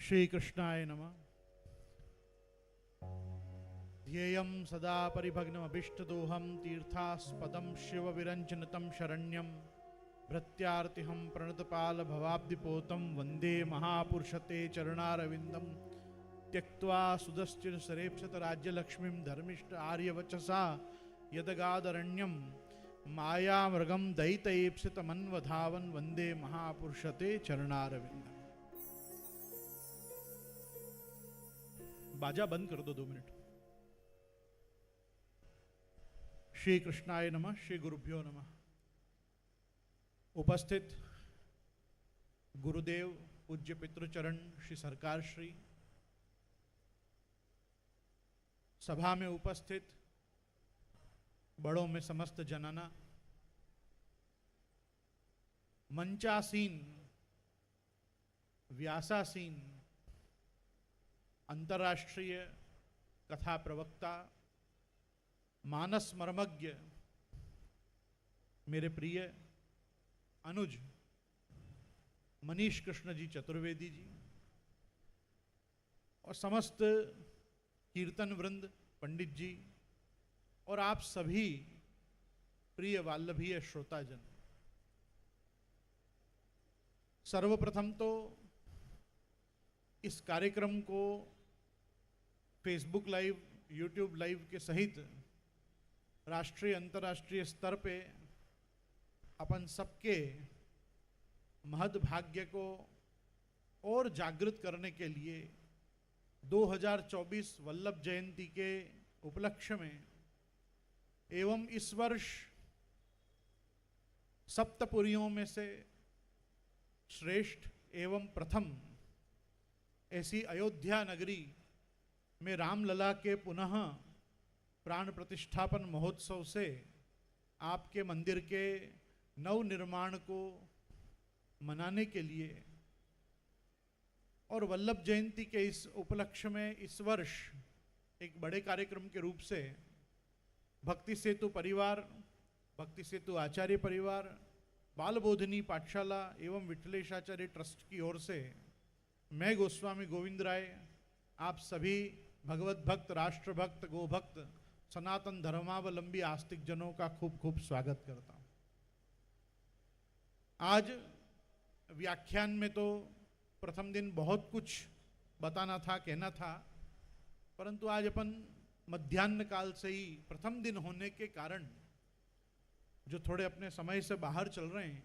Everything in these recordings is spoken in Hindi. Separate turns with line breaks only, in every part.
श्री कृष्णाय नमः। ध्येयं सदा परिभग्नमभिष्टदोहं तीर्थास्पदं शिवविरञ्जनतं शरण्यं भृत्यार्तिहं प्रणतपालभवाब्धिपोतं वन्दे महापुरुषते चरणारविन्दं त्यक्त्वा सुदश्चिरसरेप्सत राज्यलक्ष्मीं धर्मिष्ठ आर्यवचसा यदगादरण्यं मायामृगं दयितैप्सितमन्वधावन् वन्दे महापुरुषते चरणारविन्दम्। बाजा बंद कर दो 2 मिनट। श्री कृष्णाय नमः। श्री गुरुभ्यो नमः। उपस्थित गुरुदेव पूज्य पितृचरण श्री सरकार श्री, सभा में उपस्थित बड़ों में समस्त जनाना, मंचासीन व्यासासीन अंतर्राष्ट्रीय कथा प्रवक्ता, मानस मर्मज्ञ मेरे प्रिय अनुज मनीष कृष्ण जी चतुर्वेदी जी, और समस्त कीर्तन वृंद पंडित जी, और आप सभी प्रिय वाल्लभीय श्रोताजन, सर्वप्रथम तो इस कार्यक्रम को फेसबुक लाइव, यूट्यूब लाइव के सहित राष्ट्रीय अंतर्राष्ट्रीय स्तर पे अपन सबके महद भाग्य को और जागृत करने के लिए 2024 वल्लभ जयंती के उपलक्ष्य में एवं इस वर्ष सप्तपुरियों में से श्रेष्ठ एवं प्रथम ऐसी अयोध्या नगरी में रामलला के पुनः प्राण प्रतिष्ठापन महोत्सव से आपके मंदिर के नवनिर्माण को मनाने के लिए और वल्लभ जयंती के इस उपलक्ष्य में इस वर्ष एक बड़े कार्यक्रम के रूप से भक्ति सेतु परिवार, भक्ति सेतु आचार्य परिवार, बाल बोधिनी पाठशाला एवं विठलेशाचार्य ट्रस्ट की ओर से मैं गोस्वामी गोविंद राय आप सभी भगवत भक्त, राष्ट्र भक्त, गोभक्त, सनातन धर्मावलंबी आस्तिक जनों का खूब खूब स्वागत करता हूं। आज व्याख्यान में तो प्रथम दिन बहुत कुछ बताना था, कहना था, परंतु आज अपन मध्याह्न काल से ही प्रथम दिन होने के कारण जो थोड़े अपने समय से बाहर चल रहे हैं,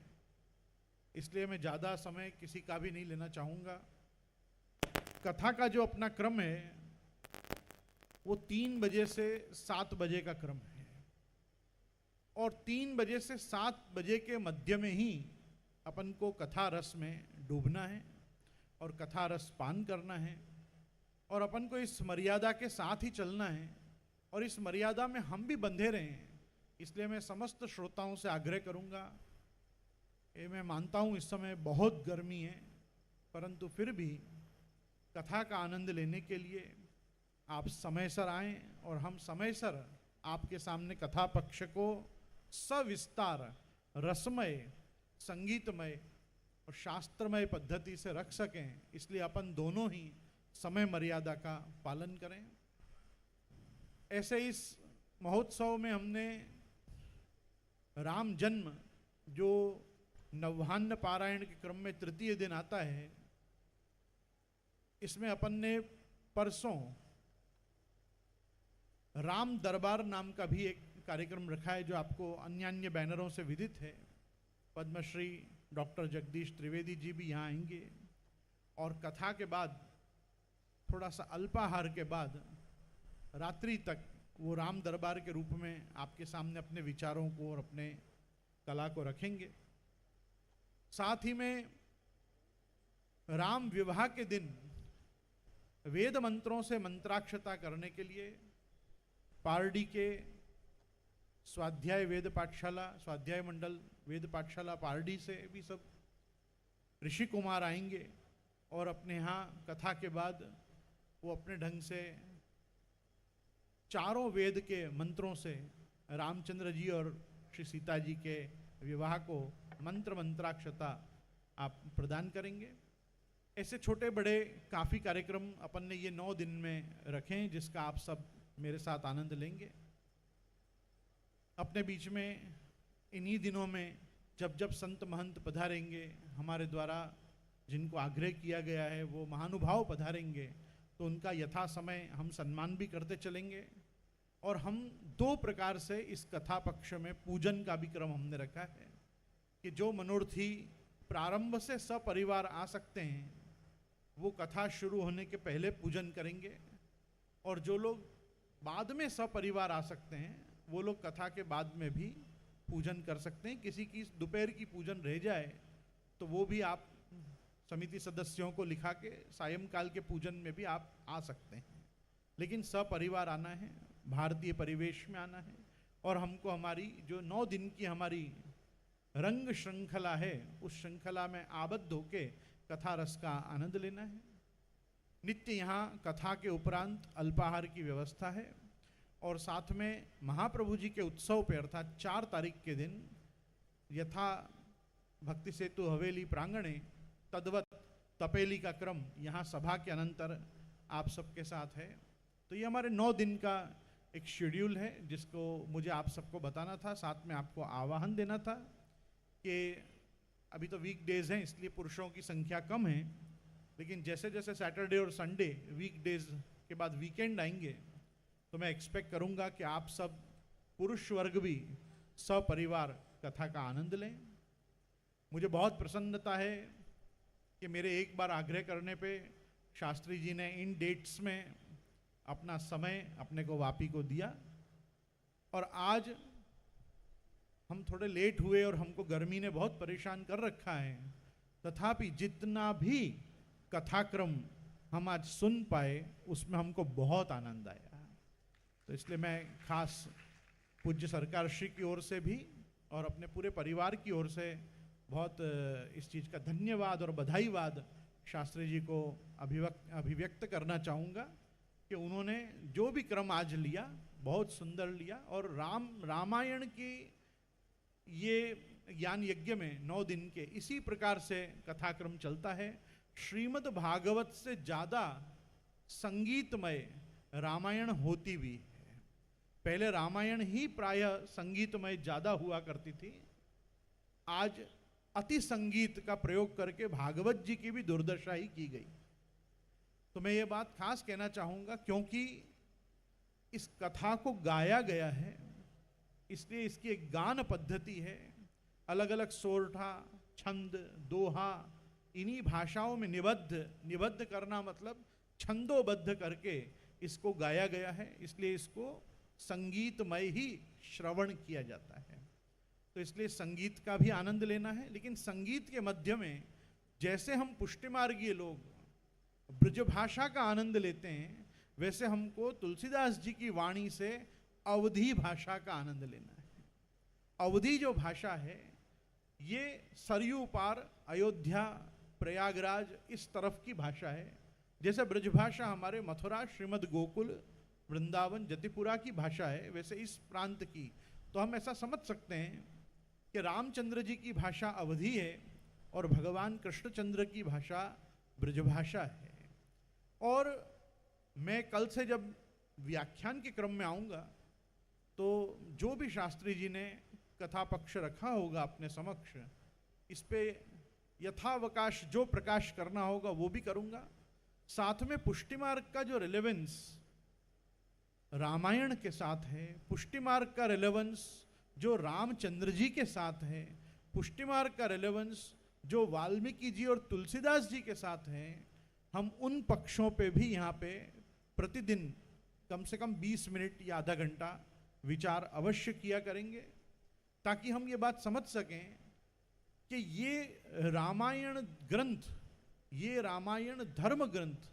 इसलिए मैं ज़्यादा समय किसी का भी नहीं लेना चाहूँगा। कथा का जो अपना क्रम है वो 3 बजे से 7 बजे का क्रम है, और 3 बजे से 7 बजे के मध्य में ही अपन को कथा रस में डूबना है और कथा रस पान करना है, और अपन को इस मर्यादा के साथ ही चलना है, और इस मर्यादा में हम भी बंधे रहें। इसलिए मैं समस्त श्रोताओं से आग्रह करूंगा, ये मैं मानता हूँ इस समय बहुत गर्मी है, परंतु फिर भी कथा का आनंद लेने के लिए आप समयसर आएं और हम समयसर आपके सामने कथा पक्ष को सविस्तार, रसमय, संगीतमय और शास्त्रमय पद्धति से रख सकें। इसलिए अपन दोनों ही समय मर्यादा का पालन करें। ऐसे इस महोत्सव में हमने राम जन्म, जो नव्वान्न पारायण के क्रम में तृतीय दिन आता है, इसमें अपन ने परसों राम दरबार नाम का भी एक कार्यक्रम रखा है, जो आपको अन्य अन्य बैनरों से विदित है। पद्मश्री डॉक्टर जगदीश त्रिवेदी जी भी यहाँ आएंगे, और कथा के बाद थोड़ा सा अल्पाहार के बाद रात्रि तक वो राम दरबार के रूप में आपके सामने अपने विचारों को और अपने कला को रखेंगे। साथ ही में राम विवाह के दिन वेद मंत्रों से मंत्राक्षता करने के लिए पारडी के स्वाध्याय वेद पाठशाला, स्वाध्याय मंडल वेद पाठशाला पारडी से भी सब ऋषि कुमार आएंगे, और अपने यहाँ कथा के बाद वो अपने ढंग से चारों वेद के मंत्रों से रामचंद्र जी और श्री सीता जी के विवाह को मंत्राक्षता आप प्रदान करेंगे। ऐसे छोटे बड़े काफ़ी कार्यक्रम अपन ने ये 9 दिन में रखे हैं, जिसका आप सब मेरे साथ आनंद लेंगे। अपने बीच में इन्हीं दिनों में जब जब संत महंत पधारेंगे, हमारे द्वारा जिनको आग्रह किया गया है वो महानुभाव पधारेंगे, तो उनका यथा समय हम सम्मान भी करते चलेंगे। और हम 2 प्रकार से इस कथा पक्ष में पूजन का भी क्रम हमने रखा है कि जो मनोरथी प्रारंभ से सपरिवार आ सकते हैं वो कथा शुरू होने के पहले पूजन करेंगे, और जो लोग बाद में सपरिवार आ सकते हैं वो लोग कथा के बाद में भी पूजन कर सकते हैं। किसी की दोपहर की पूजन रह जाए तो वो भी आप समिति सदस्यों को लिखा के सायंकाल के पूजन में भी आप आ सकते हैं, लेकिन सपरिवार आना है, भारतीय परिवेश में आना है। और हमको हमारी जो 9 दिन की हमारी रंग श्रृंखला है उस श्रृंखला में आबद्ध होके कथा रस का आनंद लेना है। नित्य यहाँ कथा के उपरांत अल्पाहार की व्यवस्था है, और साथ में महाप्रभु जी के उत्सव पे अर्थात 4 तारीख के दिन यथा भक्ति सेतु हवेली प्रांगणे तद्वत तपेली का क्रम यहाँ सभा के अनंतर आप सबके साथ है। तो ये हमारे 9 दिन का एक शेड्यूल है जिसको मुझे आप सबको बताना था, साथ में आपको आह्वान देना था कि अभी तो वीक डेज हैं इसलिए पुरुषों की संख्या कम है, लेकिन जैसे जैसे सैटरडे और संडे वीक डेज के बाद वीकेंड आएंगे तो मैं एक्सपेक्ट करूंगा कि आप सब पुरुष वर्ग भी सपरिवार कथा का आनंद लें। मुझे बहुत प्रसन्नता है कि मेरे एक बार आग्रह करने पे शास्त्री जी ने इन डेट्स में अपना समय अपने को वापी को दिया, और आज हम थोड़े लेट हुए और हमको गर्मी ने बहुत परेशान कर रखा है, तथापि जितना भी कथाक्रम हम आज सुन पाए उसमें हमको बहुत आनंद आया। तो इसलिए मैं खास पूज्य सरकार श्री की ओर से भी और अपने पूरे परिवार की ओर से बहुत इस चीज़ का धन्यवाद और बधाईवाद शास्त्री जी को अभिव्यक्त करना चाहूँगा कि उन्होंने जो भी क्रम आज लिया बहुत सुंदर लिया। और रामायण की ये ज्ञान यज्ञ में 9 दिन के इसी प्रकार से कथाक्रम चलता है। श्रीमद् भागवत से ज़्यादा संगीतमय रामायण होती भी है। पहले रामायण ही प्रायः संगीतमय ज़्यादा हुआ करती थी, आज अति संगीत का प्रयोग करके भागवत जी की भी दुर्दशा ही की गई। तो मैं ये बात खास कहना चाहूँगा क्योंकि इस कथा को गाया गया है, इसलिए इसकी एक गान पद्धति है, अलग अलग सोरठा छंद दोहा इन्हीं भाषाओं में निबद्ध करना मतलब छंदोबद्ध करके इसको गाया गया है, इसलिए इसको संगीतमय ही श्रवण किया जाता है। तो इसलिए संगीत का भी आनंद लेना है, लेकिन संगीत के मध्य में जैसे हम पुष्टिमार्गीय लोग ब्रज भाषा का आनंद लेते हैं, वैसे हमको तुलसीदास जी की वाणी से अवधी भाषा का आनंद लेना है। अवधी जो भाषा है ये सरयू पार अयोध्या प्रयागराज इस तरफ की भाषा है। जैसे ब्रजभाषा हमारे मथुरा श्रीमद गोकुल वृंदावन जतिपुरा की भाषा है, वैसे इस प्रांत की तो हम ऐसा समझ सकते हैं कि रामचंद्र जी की भाषा अवधी है और भगवान कृष्णचंद्र की भाषा ब्रजभाषा है। और मैं कल से जब व्याख्यान के क्रम में आऊँगा तो जो भी शास्त्री जी ने कथा पक्ष रखा होगा अपने समक्ष, इस पे यथावकाश जो प्रकाश करना होगा वो भी करूँगा। साथ में पुष्टि मार्ग का जो रिलेवेंस रामायण के साथ है, पुष्टि मार्ग का रिलेवेंस जो रामचंद्र जी के साथ है, पुष्टि मार्ग का रिलेवेंस जो वाल्मीकि जी और तुलसीदास जी के साथ है, हम उन पक्षों पे भी यहाँ पे प्रतिदिन कम से कम 20 मिनट या आधा घंटा विचार अवश्य किया करेंगे, ताकि हम ये बात समझ सकें कि ये रामायण ग्रंथ, ये रामायण धर्म ग्रंथ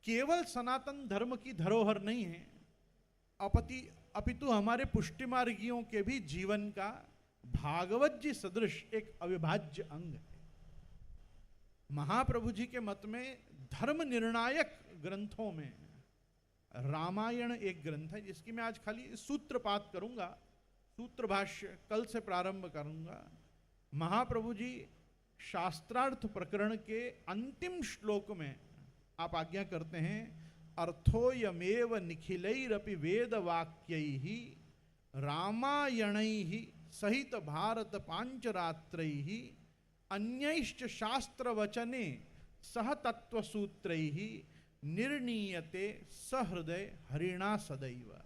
केवल सनातन धर्म की धरोहर नहीं है, अपितु हमारे पुष्टि मार्गियों के भी जीवन का भागवत जी सदृश एक अविभाज्य अंग है। महाप्रभु जी के मत में धर्म निर्णायक ग्रंथों में रामायण एक ग्रंथ है, जिसकी मैं आज खाली सूत्रपात करूंगा, सूत्र भाष्य कल से प्रारंभ करूंगा। महाप्रभु जी शास्त्रार्थ प्रकरण के अंतिम श्लोक में आप आज्ञा करते हैं, अर्थोयमेव निखिलैरपि वेद वाक्यैः रामायणैः सहित भारत पांचरात्रैः अन्यैश्च शास्त्र वचने सह तत्व सूत्रैः निर्णीयते सहृदय हरिणा सदैव।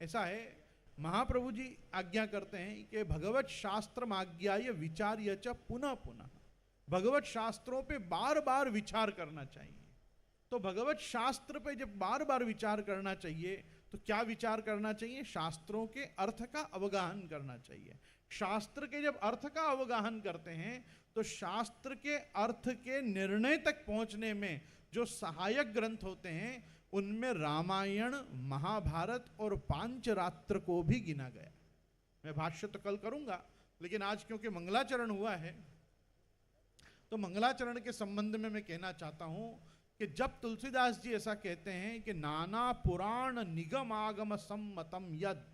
ऐसा है, महाप्रभु जी आज्ञा करते हैं कि भगवत शास्त्र आज्ञाय विचार्य च पुनः पुनः, भगवत शास्त्रों पे बार बार विचार करना चाहिए। तो भगवत शास्त्र पे जब बार बार विचार करना चाहिए तो क्या विचार करना चाहिए? शास्त्रों के अर्थ का अवगाहन करना चाहिए। शास्त्र के जब अर्थ का अवगाहन करते हैं तो शास्त्र के अर्थ के निर्णय तक पहुंचने में जो सहायक ग्रंथ होते हैं उनमें रामायण, महाभारत और पांचरात्र को भी गिना गया। मैं भाष्य तो कल करूंगा, लेकिन आज क्योंकि मंगलाचरण हुआ है तो मंगलाचरण के संबंध में मैं कहना चाहता हूं कि जब तुलसीदास जी ऐसा कहते हैं कि नाना पुराण निगम आगम सम्मतम यद,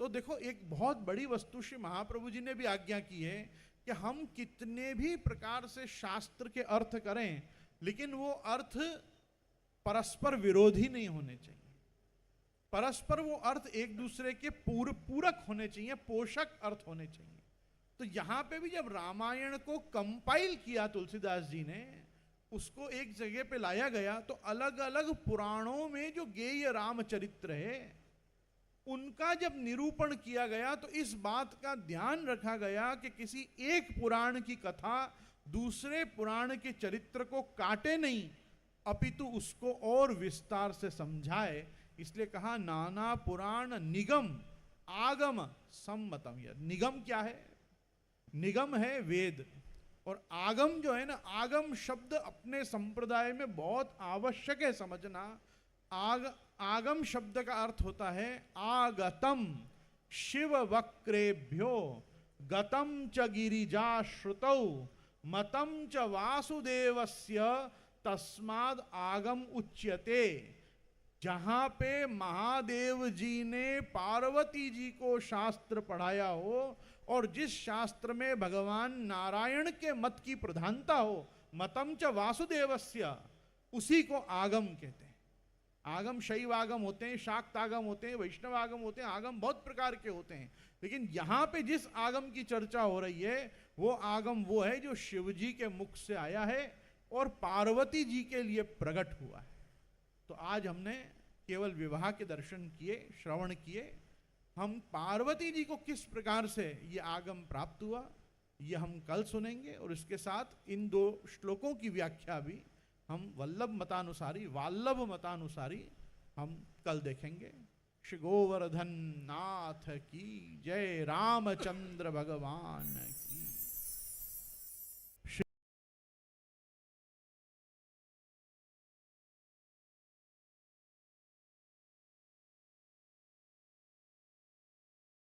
तो देखो एक बहुत बड़ी वस्तु श्री महाप्रभु जी ने भी आज्ञा की है कि हम कितने भी प्रकार से शास्त्र के अर्थ करें, लेकिन वो अर्थ परस्पर विरोधी नहीं होने चाहिए। परस्पर वो अर्थ एक दूसरे के पूरक होने चाहिए, पोषक अर्थ होने चाहिए। तो यहां पे भी जब रामायण को कंपाइल किया तुलसीदास जी ने, उसको एक जगह पे लाया गया, तो अलग अलग पुराणों में जो गेय रामचरित्र है उनका जब निरूपण किया गया तो इस बात का ध्यान रखा गया कि किसी एक पुराण की कथा दूसरे पुराण के चरित्र को काटे नहीं, अपितु उसको और विस्तार से समझाए। इसलिए कहा नाना पुराण निगम आगम सम्मतम यद। निगम क्या है? निगम है वेद, और आगम जो है ना, आगम शब्द अपने संप्रदाय में बहुत आवश्यक है समझना। आगम शब्द का अर्थ होता है आगतम शिव वक्रेभ्यो गतम च गिरिजा श्रुतौ मतम च वासुदेवस्य तस्माद आगम उच्यते। जहां पे महादेव जी ने पार्वती जी को शास्त्र पढ़ाया हो और जिस शास्त्र में भगवान नारायण के मत की प्रधानता हो, मतम च वासुदेवस्य, उसी को आगम कहते हैं। आगम शैव आगम होते हैं, शाक्त आगम होते हैं, वैष्णव आगम होते हैं, आगम बहुत प्रकार के होते हैं। लेकिन यहां पे जिस आगम की चर्चा हो रही है वो आगम वो है जो शिव जी के मुख से आया है और पार्वती जी के लिए प्रकट हुआ है। तो आज हमने केवल विवाह के दर्शन किए, श्रवण किए। हम पार्वती जी को किस प्रकार से ये आगम प्राप्त हुआ ये हम कल सुनेंगे, और इसके साथ इन 2 श्लोकों की व्याख्या भी हम वल्लभ मतानुसारी हम कल देखेंगे। श्री गोवर्धन नाथ की जय, रामचंद्र भगवान